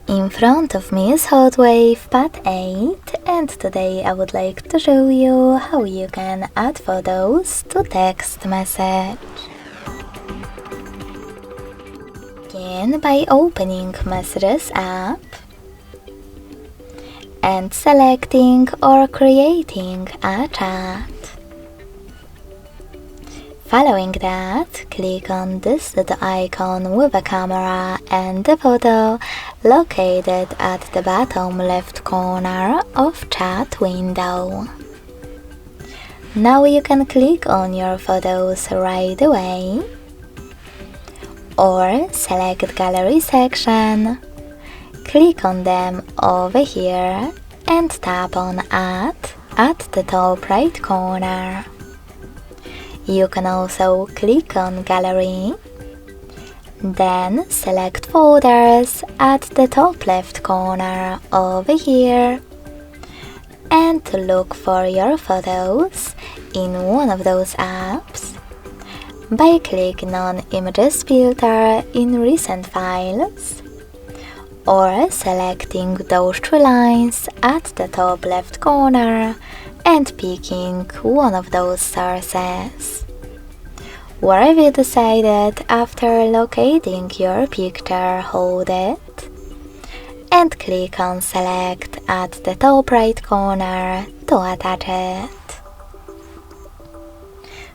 In front of me is HOTWAV Pad 8, and today I would like to show you how you can add photos to text message. Begin by opening Messages app and selecting or creating a chat. Following that, click on this little icon with a camera and the photo located at the bottom left corner of chat window. Now you can click on your photos right away or select Gallery section, click on them over here and tap on Add at the top right corner. You can also click on Gallery, then select Folders at the top left corner over here and look for your photos in one of those apps by clicking on Images filter in Recent Files or selecting those three lines at the top left corner and picking one of those sources. Wherever you decided, after locating your picture, hold it and click on Select at the top right corner to attach it.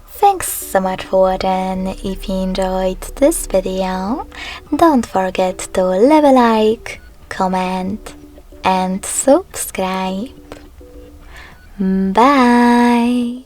Thanks so much for watching. If you enjoyed this video, don't forget to leave a like, comment and subscribe. Bye!